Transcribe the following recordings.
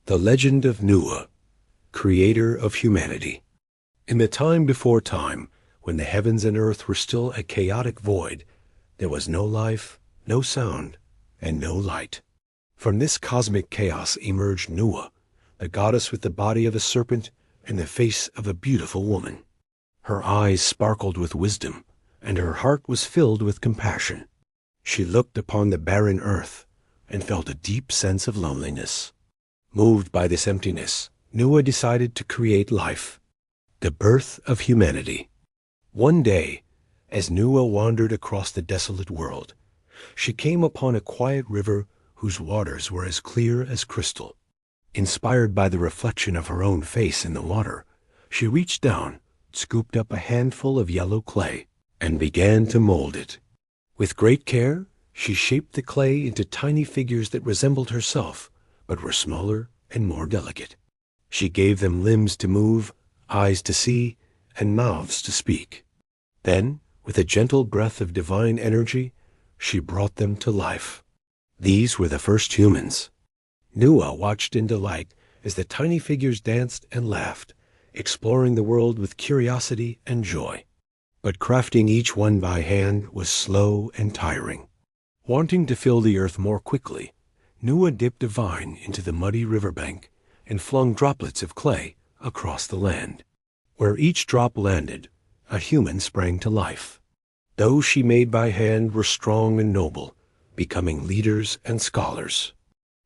The legend of Nuwa, creator of humanity. In the time before time, when the heavens and earth were still a chaotic void, there was no life, no sound, and no light. From this cosmic chaos emerged Nuwa, the goddess with the body of a serpent and the face of a beautiful woman. Her eyes sparkled with wisdom, and her heart was filled with compassion. She looked upon the barren earth and felt a deep sense of loneliness. Moved by this emptiness, Nuwa decided to create life, the birth of humanity. One day, as Nuwa wandered across the desolate world, she came upon a quiet river whose waters were as clear as crystal. Inspired by the reflection of her own face in the water, she reached down, scooped up a handful of yellow clay, and began to mold it. With great care, she shaped the clay into tiny figures that resembled herself, but were smaller and more delicate. She gave them limbs to move, eyes to see, and mouths to speak. Then, with a gentle breath of divine energy, she brought them to life. These were the first humans. Nuwa watched in delight as the tiny figures danced and laughed, exploring the world with curiosity and joy. But crafting each one by hand was slow and tiring. Wanting to fill the earth more quickly, Nuwa dipped a vine into the muddy riverbank and flung droplets of clay across the land. Where each drop landed, a human sprang to life. Those she made by hand were strong and noble, becoming leaders and scholars.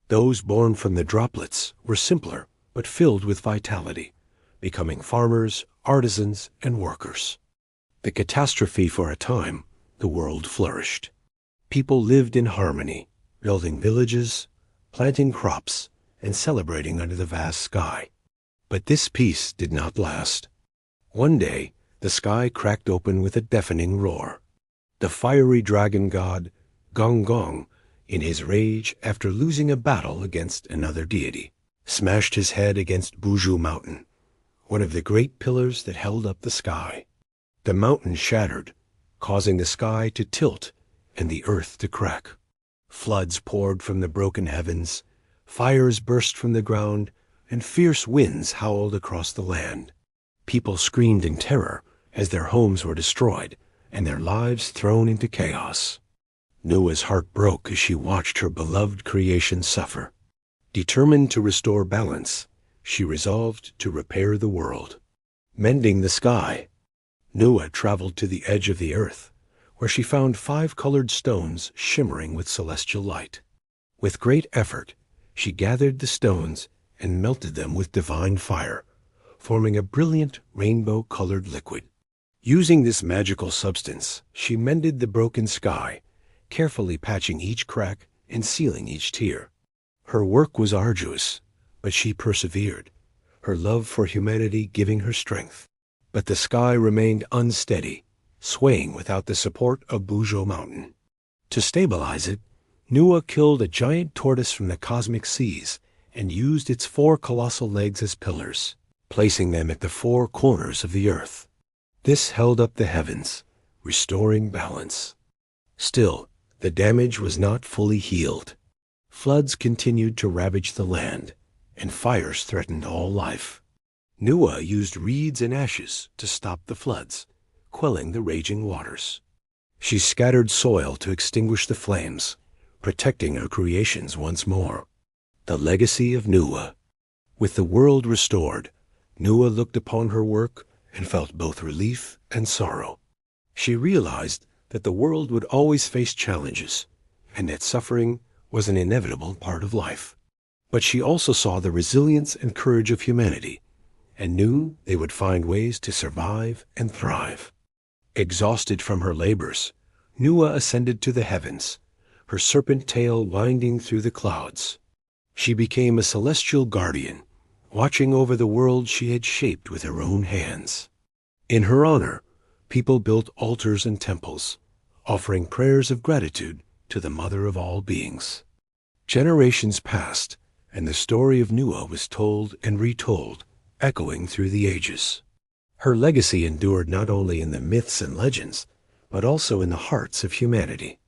Those born from the droplets were simpler but filled with vitality, becoming farmers, artisans, and workers. The catastrophe for a time, the world flourished. People lived in harmony, building villages, planting crops, and celebrating under the vast sky. But this peace did not last. One day, the sky cracked open with a deafening roar. The fiery dragon god, Gong Gong, in his rage after losing a battle against another deity, smashed his head against Buju Mountain, one of the great pillars that held up the sky. The mountain shattered, causing the sky to tilt and the earth to crack. Floods poured from the broken heavens, fires burst from the ground, and fierce winds howled across the land. People screamed in terror as their homes were destroyed and their lives thrown into chaos. Nuwa's heart broke as she watched her beloved creation suffer. Determined to restore balance, she resolved to repair the world. Mending the sky, Nuwa traveled to the edge of the earth, where she found 5 colored stones shimmering with celestial light. With great effort, she gathered the stones and melted them with divine fire, forming a brilliant rainbow-colored liquid. Using this magical substance, she mended the broken sky, carefully patching each crack and sealing each tear. Her work was arduous, but she persevered, her love for humanity giving her strength. But the sky remained unsteady, swaying without the support of Bujo Mountain. To stabilize it, Nuwa killed a giant tortoise from the cosmic seas and used its 4 colossal legs as pillars, placing them at the 4 corners of the earth. This held up the heavens, restoring balance. Still, the damage was not fully healed. Floods continued to ravage the land, and fires threatened all life. Nuwa used reeds and ashes to stop the floods, quelling the raging waters. She scattered soil to extinguish the flames, protecting her creations once more. The legacy of Nuwa. With the world restored, Nuwa looked upon her work and felt both relief and sorrow. She realized that the world would always face challenges, and that suffering was an inevitable part of life. But she also saw the resilience and courage of humanity, and knew they would find ways to survive and thrive. Exhausted from her labors, Nuwa ascended to the heavens, her serpent tail winding through the clouds. She became a celestial guardian, watching over the world she had shaped with her own hands. In her honor, people built altars and temples, offering prayers of gratitude to the mother of all beings. Generations passed, and the story of Nuwa was told and retold, echoing through the ages. Her legacy endured not only in the myths and legends, but also in the hearts of humanity.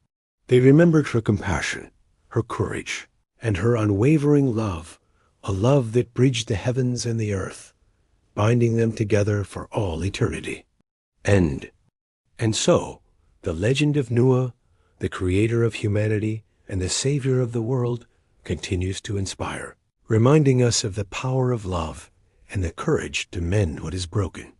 They remembered her compassion, her courage, and her unwavering love, a love that bridged the heavens and the earth, binding them together for all eternity. And so, the legend of Nuwa, the creator of humanity and the savior of the world, continues to inspire, reminding us of the power of love and the courage to mend what is broken.